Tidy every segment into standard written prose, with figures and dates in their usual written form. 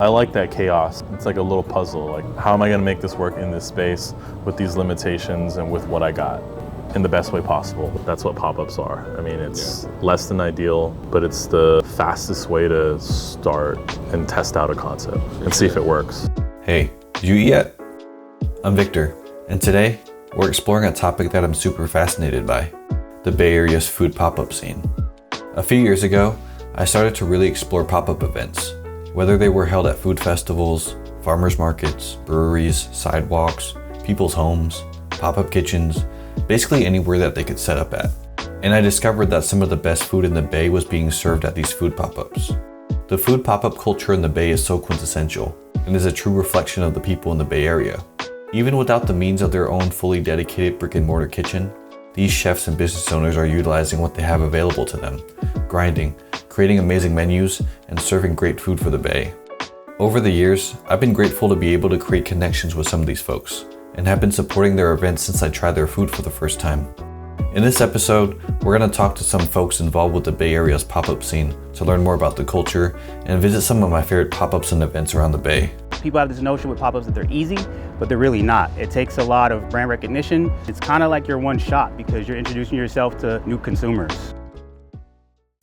I like that chaos. It's like a little puzzle. Like, how am I gonna make this work in this space with these limitations and with what I got in the best way possible? That's what pop-ups are. I mean, it's less than ideal, but it's the fastest way to start and test out a concept and see if it works. Hey, did you eat yet? I'm Victor, and today we're exploring a topic that I'm super fascinated by, the Bay Area's food pop-up scene. A few years ago, I started to really explore pop-up events, whether they were held at food festivals, farmers markets, breweries, sidewalks, people's homes, pop-up kitchens, basically anywhere that they could set up at. And I discovered that some of the best food in the Bay was being served at these food pop-ups. The food pop-up culture in the Bay is so quintessential and is a true reflection of the people in the Bay Area. Even without the means of their own fully dedicated brick and mortar kitchen, these chefs and business owners are utilizing what they have available to them, grinding, creating amazing menus, and serving great food for the Bay. Over the years, I've been grateful to be able to create connections with some of these folks, and have been supporting their events since I tried their food for the first time. In this episode, we're going to talk to some folks involved with the Bay Area's pop-up scene to learn more about the culture and visit some of my favorite pop-ups and events around the Bay. People have this notion with pop-ups that they're easy, but they're really not. It takes a lot of brand recognition. It's kind of like your one shot because you're introducing yourself to new consumers.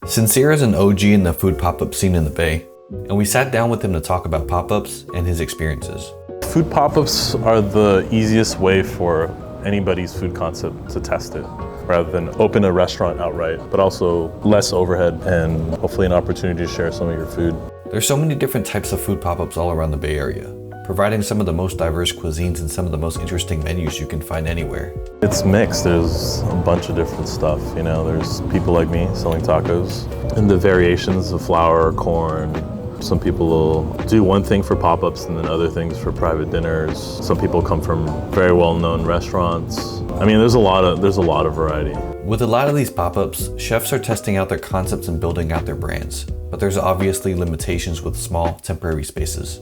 Sincero is an OG in the food pop-up scene in the Bay, and we sat down with him to talk about pop-ups and his experiences. Food pop-ups are the easiest way for anybody's food concept to test it, rather than open a restaurant outright, but also less overhead and hopefully an opportunity to share some of your food. There's so many different types of food pop-ups all around the Bay Area, providing some of the most diverse cuisines and some of the most interesting menus you can find anywhere. It's mixed. There's a bunch of different stuff, you know. There's people like me selling tacos and the variations of flour, corn. Some people will do one thing for pop-ups and then other things for private dinners. Some people come from very well-known restaurants. I mean, there's a lot of variety. With a lot of these pop-ups, chefs are testing out their concepts and building out their brands, but there's obviously limitations with small, temporary spaces.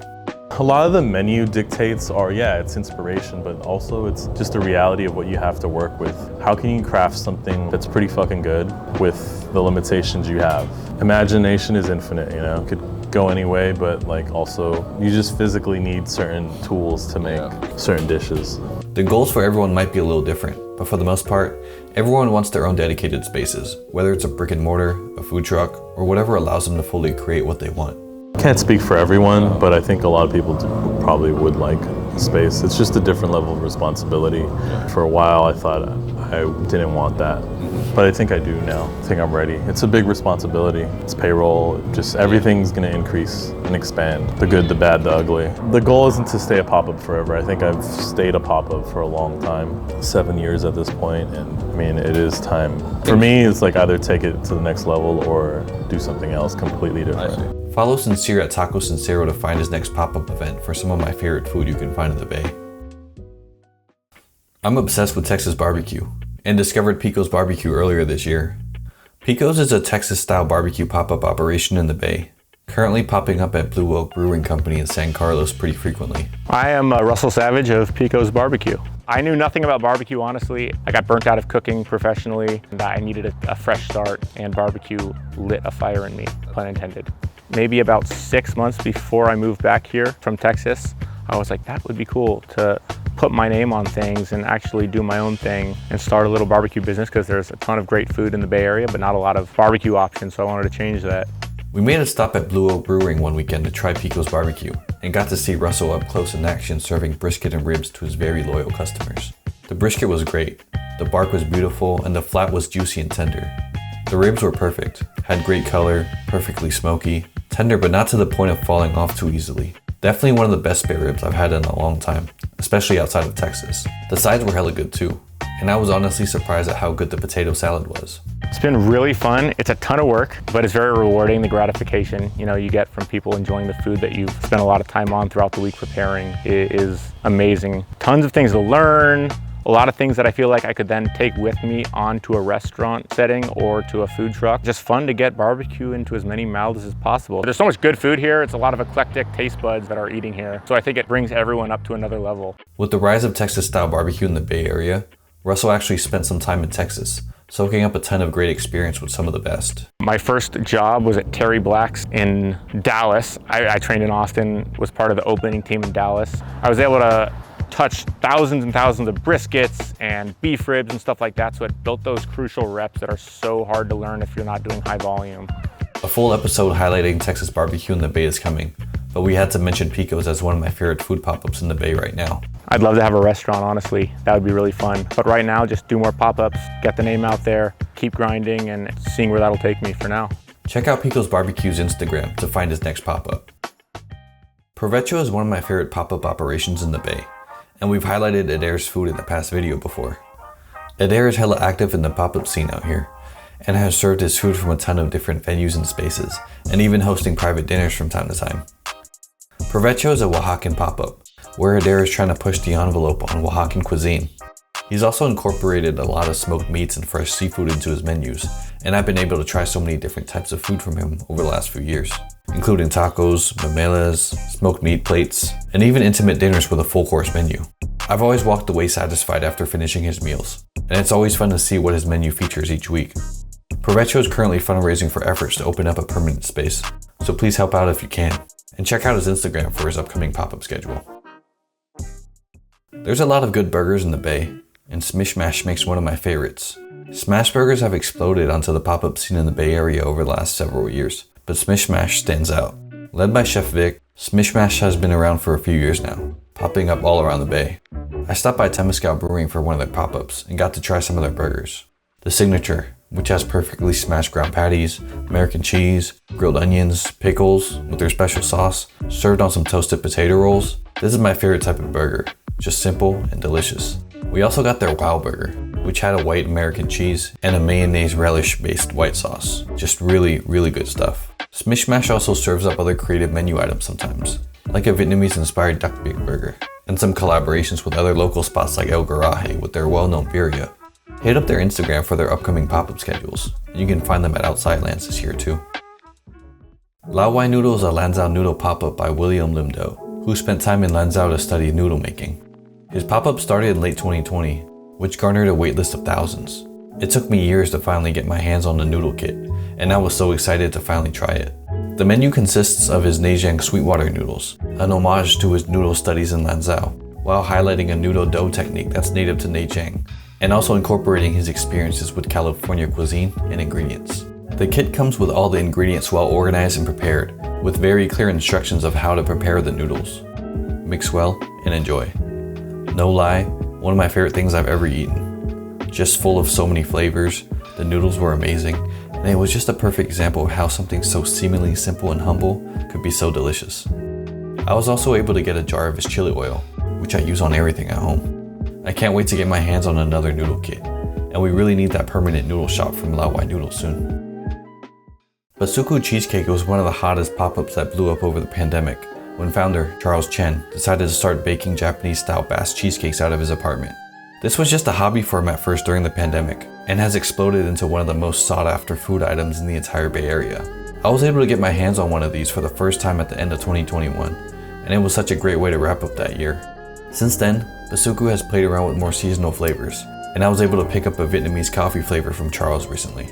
A lot of the menu dictates are, it's inspiration, but also it's just a reality of what you have to work with. How can you craft something that's pretty fucking good with the limitations you have? Imagination is infinite, you know? It could go any way, but like also, you just physically need certain tools to make certain dishes. The goals for everyone might be a little different, but for the most part, everyone wants their own dedicated spaces, whether it's a brick and mortar, a food truck, or whatever allows them to fully create what they want. Can't speak for everyone, but I think a lot of people probably would like space. It's just a different level of responsibility. For a while, I thought I didn't want that, but I think I do now. I think I'm ready. It's a big responsibility. It's payroll, just everything's gonna increase and expand. The good, the bad, the ugly. The goal isn't to stay a pop-up forever. I think I've stayed a pop-up for a long time, 7 years at this point, and I mean, it is time. For me, it's like either take it to the next level or do something else completely different. Follow Sincero at Taco Sincero to find his next pop-up event for some of my favorite food you can find in the Bay. I'm obsessed with Texas barbecue and discovered Picos BBQ earlier this year. Picos is a Texas-style barbecue pop-up operation in the Bay, currently popping up at Blue Oak Brewing Company in San Carlos pretty frequently. I am Russell Savage of Picos BBQ. I knew nothing about barbecue, honestly. I got burnt out of cooking professionally, and I needed a fresh start, and barbecue lit a fire in me, pun intended. Maybe about 6 months before I moved back here from Texas, I was like, that would be cool to put my name on things and actually do my own thing and start a little barbecue business, because there's a ton of great food in the Bay Area, but not a lot of barbecue options, so I wanted to change that. We made a stop at Blue Oak Brewing one weekend to try Picos BBQ and got to see Russell up close in action serving brisket and ribs to his very loyal customers. The brisket was great, the bark was beautiful, and the flat was juicy and tender. The ribs were perfect, had great color, perfectly smoky, tender but not to the point of falling off too easily. Definitely one of the best spare ribs I've had in a long time, especially outside of Texas. The sides were hella good too, and I was honestly surprised at how good the potato salad was. It's been really fun. It's a ton of work, but it's very rewarding. The gratification, you get from people enjoying the food that you've spent a lot of time on throughout the week preparing is amazing. Tons of things to learn, a lot of things that I feel like I could then take with me onto a restaurant setting or to a food truck. Just fun to get barbecue into as many mouths as possible. There's so much good food here. It's a lot of eclectic taste buds that are eating here. So I think it brings everyone up to another level. With the rise of Texas-style barbecue in the Bay Area, Russell actually spent some time in Texas, soaking up a ton of great experience with some of the best. My first job was at Terry Black's in Dallas. I trained in Austin, was part of the opening team in Dallas. I was able to touch thousands and thousands of briskets and beef ribs and stuff like that, so it built those crucial reps that are so hard to learn if you're not doing high volume. A full episode highlighting Texas barbecue in the Bay is coming, but we had to mention Pico's as one of my favorite food pop-ups in the Bay right now. I'd love to have a restaurant, honestly. That would be really fun. But right now, just do more pop-ups, get the name out there, keep grinding, and seeing where that'll take me for now. Check out Picos BBQ's Instagram to find his next pop-up. Provecho is one of my favorite pop-up operations in the Bay, and we've highlighted Adair's food in the past video before. Adair is hella active in the pop-up scene out here, and has served his food from a ton of different venues and spaces, and even hosting private dinners from time to time. Provecho is a Oaxacan pop-up, where Adair is trying to push the envelope on Oaxacan cuisine. He's also incorporated a lot of smoked meats and fresh seafood into his menus, and I've been able to try so many different types of food from him over the last few years, including tacos, memelas, smoked meat plates, and even intimate dinners with a full course menu. I've always walked away satisfied after finishing his meals, and it's always fun to see what his menu features each week. Provecho is currently fundraising for efforts to open up a permanent space, so please help out if you can, and check out his Instagram for his upcoming pop-up schedule. There's a lot of good burgers in the Bay, and Smash makes one of my favorites. Smash burgers have exploded onto the pop-up scene in the Bay Area over the last several years, but Smash stands out. Led by Chef Vic, Smash has been around for a few years now, popping up all around the Bay. I stopped by Temescal Brewing for one of their pop-ups and got to try some of their burgers. The Signature, which has perfectly smashed ground patties, American cheese, grilled onions, pickles with their special sauce, served on some toasted potato rolls. This is my favorite type of burger, just simple and delicious. We also got their Wow Burger, which had a white American cheese and a mayonnaise relish based white sauce. Just really, really good stuff. Smash also serves up other creative menu items sometimes, like a Vietnamese inspired duck beef burger, and some collaborations with other local spots like El Garaje with their well-known birria. Hit up their Instagram for their upcoming pop-up schedules. You can find them at Outside Lands this year too. White Noodle is a Lanzhou noodle pop-up by William Limdo, who spent time in Lanzhou to study noodle making. His pop-up started in late 2020, which garnered a waitlist of thousands. It took me years to finally get my hands on the noodle kit, and I was so excited to finally try it. The menu consists of his Nejiang Sweetwater noodles, an homage to his noodle studies in Lanzhou, while highlighting a noodle dough technique that's native to Nejiang, and also incorporating his experiences with California cuisine and ingredients. The kit comes with all the ingredients well organized and prepared, with very clear instructions of how to prepare the noodles. Mix well and enjoy. No lie, one of my favorite things I've ever eaten. Just full of so many flavors, the noodles were amazing, and it was just a perfect example of how something so seemingly simple and humble could be so delicious. I was also able to get a jar of his chili oil, which I use on everything at home. I can't wait to get my hands on another noodle kit, and we really need that permanent noodle shop from White Noodle soon. Puku Cheesecake was one of the hottest pop-ups that blew up over the pandemic, when founder Charles Chen decided to start baking Japanese-style Bass cheesecakes out of his apartment. This was just a hobby for him at first during the pandemic, and has exploded into one of the most sought-after food items in the entire Bay Area. I was able to get my hands on one of these for the first time at the end of 2021, and it was such a great way to wrap up that year. Since then, Puku has played around with more seasonal flavors, and I was able to pick up a Vietnamese coffee flavor from Charles recently.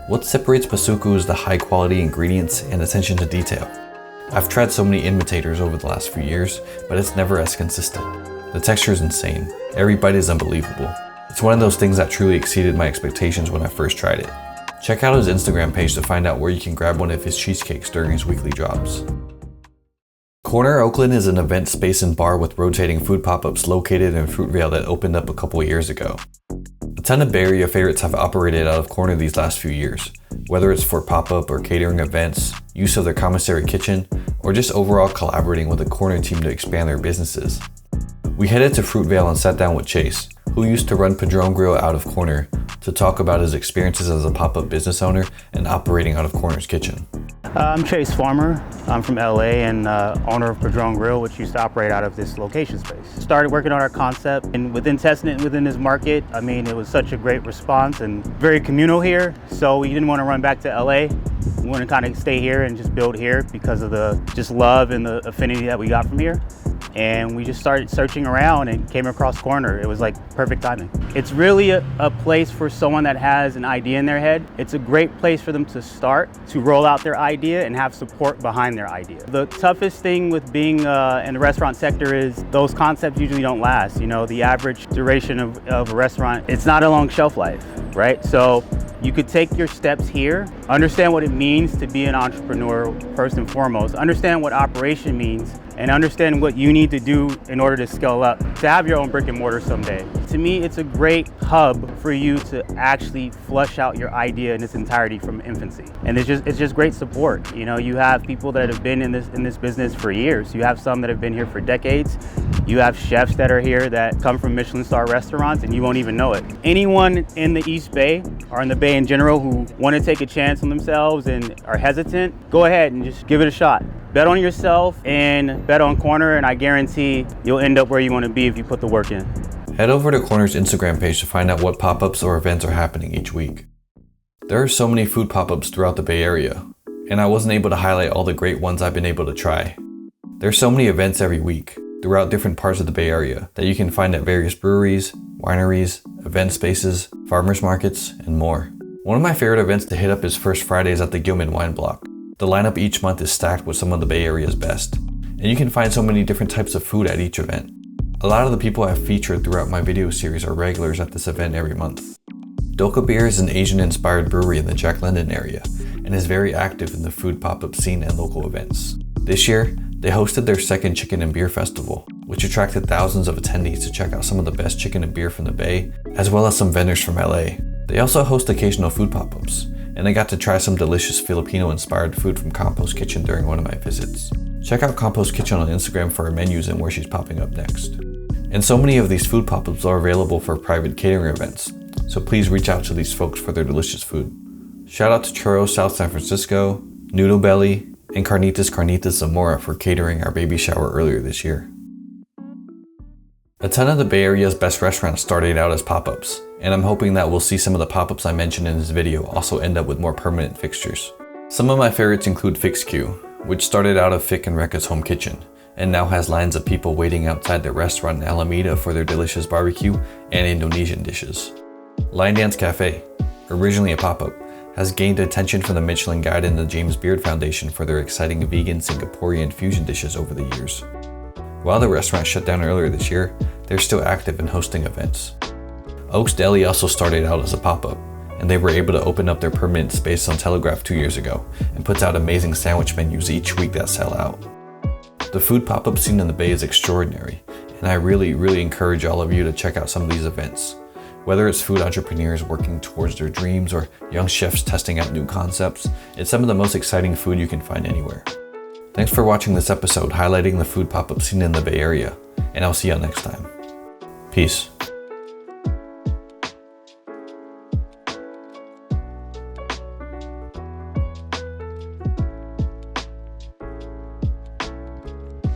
What separates Puku is the high quality ingredients and attention to detail. I've tried so many imitators over the last few years, but it's never as consistent. The texture is insane. Every bite is unbelievable. It's one of those things that truly exceeded my expectations when I first tried it. Check out his Instagram page to find out where you can grab one of his cheesecakes during his weekly drops. Corner Oakland is an event space and bar with rotating food pop-ups located in Fruitvale that opened up a couple years ago. A ton of Bay Area favorites have operated out of Corner these last few years, whether it's for pop-up or catering events, use of their commissary kitchen, or just overall collaborating with the Corner team to expand their businesses. We headed to Fruitvale and sat down with Chase, who used to run Padron Grill out of Corner, to talk about his experiences as a pop-up business owner and operating out of Corner's kitchen. I'm Chase Farmer. I'm from LA and owner of Padron Grill, which used to operate out of this location space. Started working on our concept, and within testing it within this market, I mean, it was such a great response and very communal here. So we didn't want to run back to LA. We want to kind of stay here and just build here because of the just love and the affinity that we got from here. and we just started searching around and came across Corner. It was like perfect timing. It's really a place for someone that has an idea in their head. It's a great place for them to start, to roll out their idea and have support behind their idea. The toughest thing with being in the restaurant sector is those concepts usually don't last. You know, the average duration of a restaurant, it's not a long shelf life, right? So you could take your steps here, understand what it means to be an entrepreneur first and foremost, understand what operation means, and understand what you need to do in order to scale up, to have your own brick and mortar someday. To me, it's a great hub for you to actually flush out your idea in its entirety from infancy. And it's just great support. You know, you have people that have been in this business for years. You have some that have been here for decades. You have chefs that are here that come from Michelin star restaurants and you won't even know it. Anyone in the East Bay or in the Bay in general who want to take a chance on themselves and are hesitant, go ahead and just give it a shot. Bet on yourself and bet on Corner, and I guarantee you'll end up where you want to be if you put the work in. Head over to Corner's Instagram page to find out what pop-ups or events are happening each week. There are so many food pop-ups throughout the Bay Area, and I wasn't able to highlight all the great ones I've been able to try. There's so many events every week throughout different parts of the Bay Area that you can find at various breweries, wineries, event spaces, farmers markets, and more. One of my favorite events to hit up is First Fridays at the Gilman Wine Block. The lineup each month is stacked with some of the Bay Area's best, and you can find so many different types of food at each event. A lot of the people I've featured throughout my video series are regulars at this event every month. Doka Beer is an Asian-inspired brewery in the Jack London area, and is very active in the food pop-up scene and local events. This year, they hosted their second Chicken and Beer Festival, which attracted thousands of attendees to check out some of the best chicken and beer from the Bay, as well as some vendors from LA. They also host occasional food pop-ups, and I got to try some delicious Filipino-inspired food from Compost Kitchen during one of my visits. Check out Compost Kitchen on Instagram for her menus and where she's popping up next. And so many of these food pop-ups are available for private catering events, so please reach out to these folks for their delicious food. Shout out to Churros South San Francisco, Noodle Belly, and Carnitas Zamora for catering our baby shower earlier this year. A ton of the Bay Area's best restaurants started out as pop-ups, and I'm hoping that we'll see some of the pop-ups I mentioned in this video also end up with more permanent fixtures. Some of my favorites include Fix Q, which started out of Fick and Rekka's home kitchen, and now has lines of people waiting outside their restaurant in Alameda for their delicious barbecue and Indonesian dishes. Line Dance Cafe, originally a pop-up, has gained attention from the Michelin Guide and the James Beard Foundation for their exciting vegan Singaporean fusion dishes over the years. While the restaurant shut down earlier this year, they're still active in hosting events. Oak's Deli also started out as a pop-up, and they were able to open up their permanent space on Telegraph 2 years ago and puts out amazing sandwich menus each week that sell out. The food pop-up scene in the Bay is extraordinary, and I really encourage all of you to check out some of these events. Whether it's food entrepreneurs working towards their dreams or young chefs testing out new concepts, it's some of the most exciting food you can find anywhere. Thanks for watching this episode highlighting the food pop-up scene in the Bay Area, and I'll see you next time. Peace.